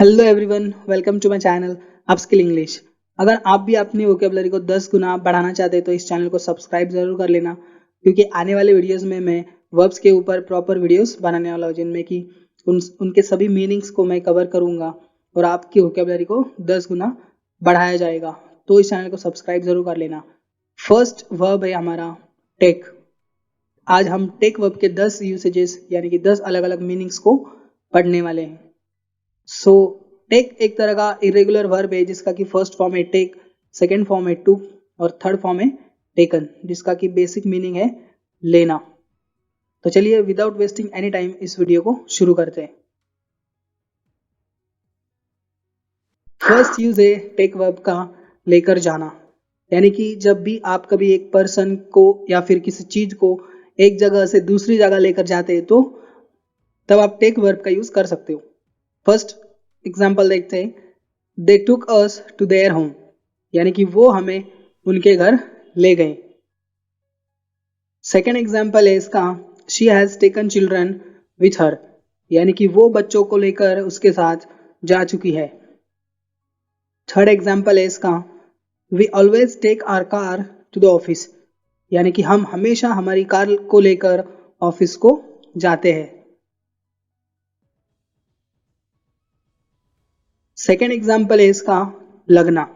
Hello everyone, welcome to my channel upskill English. अगर आप भी अपनी वोकेबलरी को 10 गुना बढ़ाना चाहते हैं तो इस चैनल को सब्सक्राइब जरूर कर लेना, क्योंकि आने वाले वीडियोस में मैं वर्ब्स के ऊपर प्रॉपर वीडियोस बनाने वाला हूँ, जिनमें कि उनके सभी मीनिंग्स को मैं कवर करूंगा और आपकी वोकेबलरी को 10 गुना बढ़ाया जाएगा। तो इस चैनल को सब्सक्राइब जरूर कर लेना। फर्स्ट वर्ब है हमारा टेक। आज हम टेक वर्ब के 10 यूसेजेस यानी कि 10 अलग अलग मीनिंग्स को पढ़ने वाले हैं। सो टेक एक तरह का इरेगुलर वर्ब है, जिसका कि फर्स्ट फॉर्म है टेक, सेकेंड फॉर्म है टू और थर्ड फॉर्म है टेकन, जिसका कि बेसिक मीनिंग है लेना। तो चलिए विदाउट वेस्टिंग एनी टाइम इस वीडियो को शुरू करते हैं। फर्स्ट यूज है टेक वर्ब का लेकर जाना, यानी कि जब भी आप कभी एक पर्सन को या फिर किसी चीज को एक जगह से दूसरी जगह लेकर जाते हैं तो तब आप टेक वर्ब का यूज कर सकते हो। फर्स्ट एग्जाम्पल देखते हैं, दे टुक अस टू देयर होम, यानी कि वो हमें उनके घर ले गए। सेकेंड एग्जाम्पल है इसका, she has taken children with her, यानी कि वो बच्चों को लेकर उसके साथ जा चुकी है। थर्ड एग्जाम्पल है इसका, we always take our car to the office, यानी कि हम हमेशा हमारी कार को लेकर ऑफिस को जाते हैं। सेकेंड एग्जाम्पल है इसका, लगना।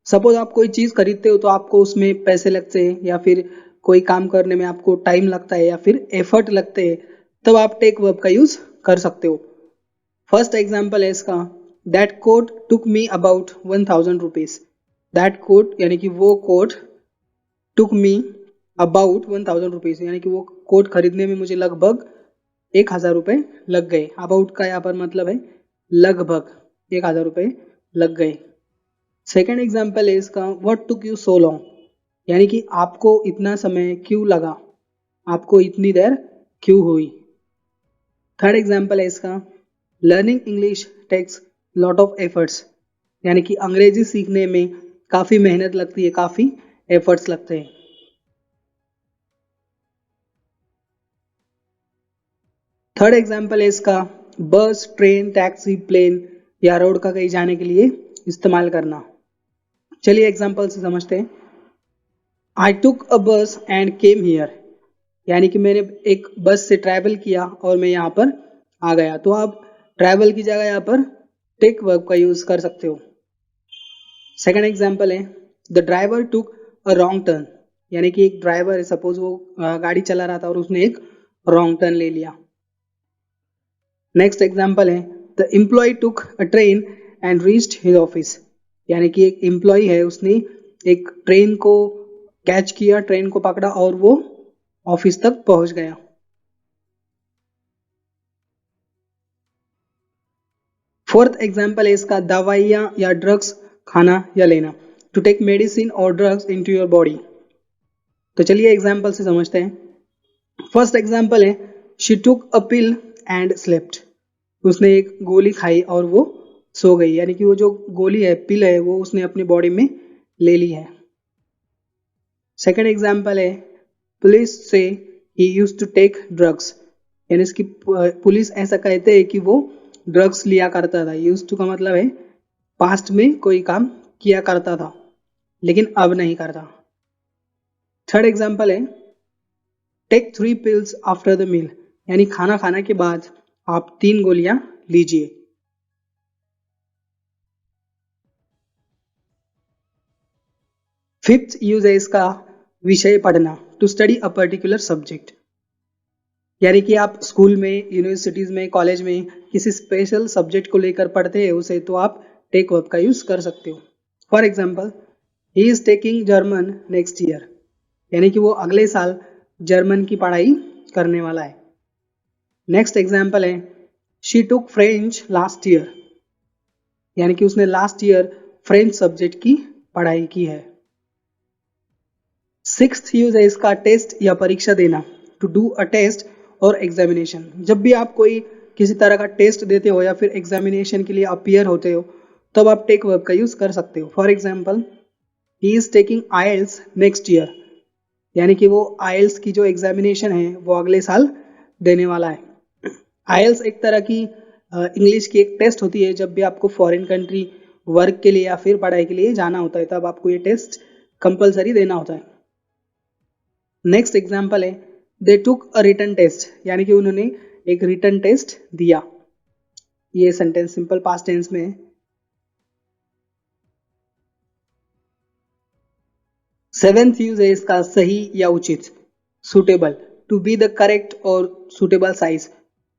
सपोज आप कोई चीज खरीदते हो तो आपको उसमें पैसे लगते हैं, या फिर कोई काम करने में आपको टाइम लगता है या फिर एफर्ट लगते हैं, तब आप टेक वर्ब का यूज कर सकते हो। फर्स्ट एग्जाम्पल है इसका, that coat took me about 1000 rupees. That coat यानी कि वो coat, took me about 1000 rupees, यानी कि वो कोट खरीदने में मुझे लगभग 1000 रुपये लग गए। अबाउट का यहाँ पर मतलब है लगभग 1000 रुपये लग गए। सेकेंड एग्जाम्पल है इसका, what took you so long, यानी कि आपको इतना समय क्यों लगा, आपको इतनी देर क्यों हुई। थर्ड एग्जाम्पल है इसका, learning English takes lot of efforts, यानी कि अंग्रेजी सीखने में काफी मेहनत लगती है, काफी एफर्ट्स लगते हैं। थर्ड एग्जाम्पल है इसका, बस, ट्रेन, टैक्सी, प्लेन या रोड का कहीं जाने के लिए इस्तेमाल करना। चलिए एग्जाम्पल से समझते हैं। आई टुक अ बस एंड केम हियर, यानी कि मैंने एक बस से ट्रैवल किया और मैं यहाँ पर आ गया। तो आप ट्रैवल की जगह यहाँ पर टेक वर्ब का यूज कर सकते हो। सेकेंड एग्जाम्पल है, the driver took a wrong turn, यानी कि एक ड्राइवर है, सपोज वो गाड़ी चला रहा था और उसने एक रॉन्ग टर्न ले लिया। नेक्स्ट एग्जाम्पल है, the employ took a train and reached his office, यानी कि एक एम्प्लॉय है, उसने एक ट्रेन को कैच किया, ट्रेन को पकड़ा और वो ऑफिस तक पहुंच गया। फोर्थ एग्जाम्पल है इसका, दवाइयाँ या ड्रग्स खाना या लेना, टू टेक मेडिसिन और ड्रग्स इनटू योर बॉडी। तो चलिए एग्जाम्पल से समझते हैं। फर्स्ट एग्जाम्पल है, she took a pill and slept, उसने एक गोली खाई और वो सो गई, यानी कि वो जो गोली है, पिल है, वो उसने अपनी बॉडी में ले ली है। सेकेंड एग्जाम्पल है, पुलिस से ही यूज टू टेक ड्रग्स, यानी इसकी पुलिस ऐसा कहते हैं कि वो ड्रग्स लिया करता था। यूज टू का मतलब है पास्ट में कोई काम किया करता था लेकिन अब नहीं करता। थर्ड एग्जाम्पल है, take 3 pills after the meal, यानी खाना खाने के बाद आप 3 गोलियां लीजिए। फिफ्थ यूज है इसका, विषय पढ़ना, to study a particular subject, यानी कि आप स्कूल में, यूनिवर्सिटीज में, कॉलेज में किसी स्पेशल सब्जेक्ट को लेकर पढ़ते हैं उसे, तो आप टेक वर्ब का यूज कर सकते हो। For example, he is taking German next year, यानी कि वो अगले साल जर्मन की पढ़ाई करने वाला है। नेक्स्ट एग्जाम्पल है, she took French last year, यानी कि उसने लास्ट ईयर फ्रेंच सब्जेक्ट की पढ़ाई की है। सिक्स्थ यूज है इसका, टेस्ट या परीक्षा देना, टू डू अ टेस्ट और एग्जामिनेशन। जब भी आप कोई किसी तरह का टेस्ट देते हो या फिर एग्जामिनेशन के लिए अपियर होते हो, तब आप टेक वर्ब का यूज कर सकते हो। For example, he is taking IELTS next year, यानी कि वो आईएल्स की जो एग्जामिनेशन है वो अगले साल देने वाला है। आईएल्स एक तरह की इंग्लिश की एक टेस्ट होती है जब भी आपको फॉरेन कंट्री वर्क के लिए या फिर पढ़ाई के लिए जाना होता है, तब आपको ये टेस्ट कंपलसरी देना होता है। नेक्स्ट एग्जाम्पल है दे टुक अ रिटन टेस्ट, यानी कि उन्होंने एक रिटन टेस्ट दिया। ये सेंटेंस सिंपल पास्ट टेंस में है। सेवेंथ यूज है इसका सही या उचित, suitable, to be the correct और suitable size,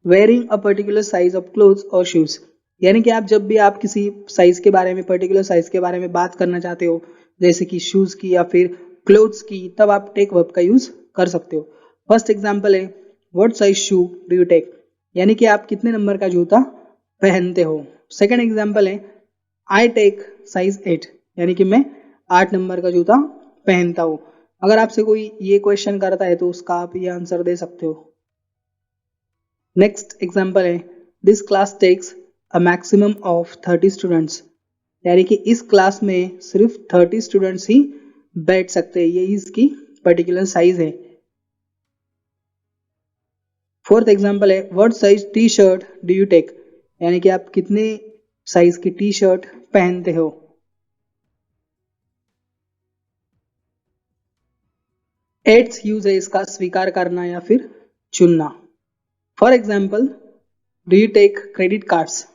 wearing a particular size of clothes और शूज, यानी कि आप जब भी आप किसी साइज के बारे में, पर्टिकुलर साइज के बारे में बात करना चाहते हो, जैसे कि शूज की या फिर क्लोथ्स की, तब आप टेक वर्ब का यूज कर सकते हो। फर्स्ट एग्जाम्पल है what size shoe do you take, यानी कि आप कितने नंबर का जूता पहनते हो। सेकेंड एग्जाम्पल है आई टेक साइज 8, यानी कि मैं 8 नंबर का जूता पहनता हूं। अगर आपसे कोई ये क्वेश्चन करता है तो उसका आप ये आंसर दे सकते हो। नेक्स्ट एग्जाम्पल है this class takes a maximum of 30 students, यानी कि इस क्लास में सिर्फ 30 स्टूडेंट्स ही बैठ सकते हैं, ये इसकी पर्टिकुलर साइज है। फोर्थ एग्जाम्पल है what size T shirt do you take, यानी कि आप कितने साइज की टी शर्ट पहनते हो। एट्थ यूज है इसका स्वीकार करना या फिर चुनना। For example do you take credit cards,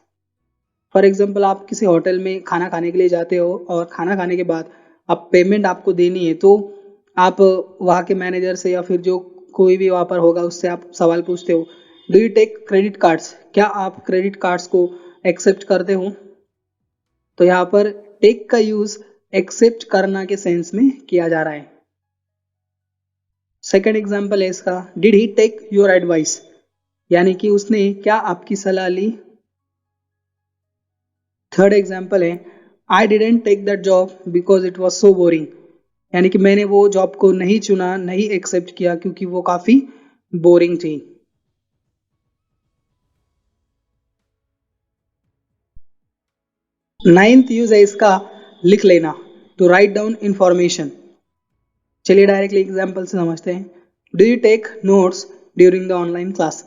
for example आप किसी होटल में खाना खाने के लिए जाते हो और खाना खाने के बाद आप पेमेंट आपको देनी है, तो आप वहाँ के मैनेजर से या फिर जो कोई भी वहाँ पर होगा उससे आप सवाल पूछते हो do you take credit cards, क्या आप क्रेडिट कार्ड्स को एक्सेप्ट करते हो। तो यहाँ पर टेक का यूज एक्सेप्ट करना के सेंस में किया जा रहा है। सेकेंड एग्जाम्पल है इसका did he take your advice, यानी कि उसने क्या आपकी सलाह ली। थर्ड एग्जाम्पल है I didn't take that job because it was so boring, यानी कि मैंने वो जॉब को नहीं चुना, नहीं एक्सेप्ट किया क्योंकि वो काफी बोरिंग थी। नाइन्थ यूज है इसका लिख लेना, टू राइट डाउन इंफॉर्मेशन। चलिए डायरेक्टली एग्जाम्पल से समझते हैं। Do you take notes during the online class,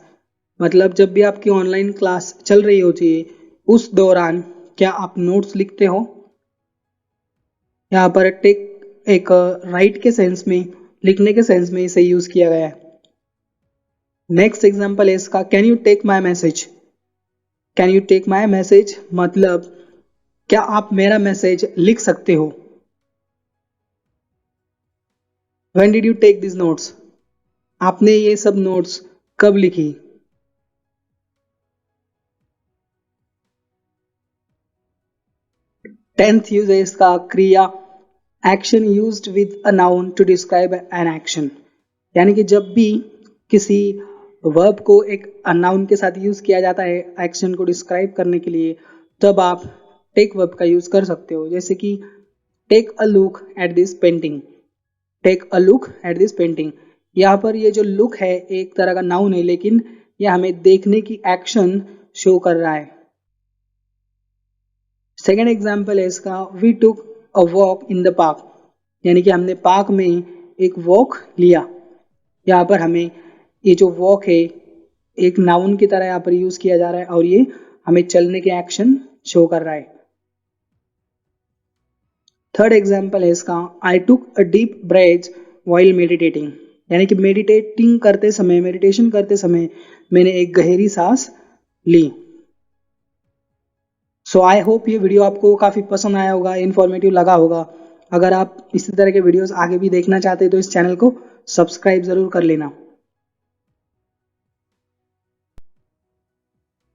मतलब जब भी आपकी ऑनलाइन क्लास चल रही होती है उस दौरान क्या आप नोट्स लिखते हो। यहाँ पर टेक एक राइट के सेंस में, लिखने के सेंस में इसे यूज किया गया है। नेक्स्ट एग्जाम्पल है इसका can you take my message, can you take my message मतलब क्या आप मेरा मैसेज लिख सकते हो। When did you take this notes, आपने ये सब नोट्स कब लिखी। टेंथ यूज है इसका क्रिया, action used with a noun to describe an action, यानी कि जब भी किसी वर्ब को एक नाउन के साथ यूज किया जाता है एक्शन को डिस्क्राइब करने के लिए, तब आप टेक वर्ब का यूज कर सकते हो। जैसे कि take a look at this painting, take a look at this painting, यहाँ पर ये जो लुक है एक तरह का नाउन है, लेकिन यह हमें देखने की एक्शन शो कर रहा है। सेकेंड एग्जाम्पल है इसका we took a walk in the park, यानी कि हमने पार्क में एक वॉक लिया। यहाँ पर हमें ये जो वॉक है एक नाउन की तरह यहाँ पर यूज किया जा रहा है और ये हमें चलने के एक्शन शो कर रहा है। थर्ड एग्जाम्पल है इसका I took a deep breath while meditating, यानी कि मेडिटेटिंग करते समय, मेडिटेशन करते समय मैंने एक गहरी सांस ली। सो आई होप ये वीडियो आपको काफ़ी पसंद आया होगा, इन्फॉर्मेटिव लगा होगा। अगर आप इसी तरह के वीडियोस आगे भी देखना चाहते हैं तो इस चैनल को सब्सक्राइब ज़रूर कर लेना।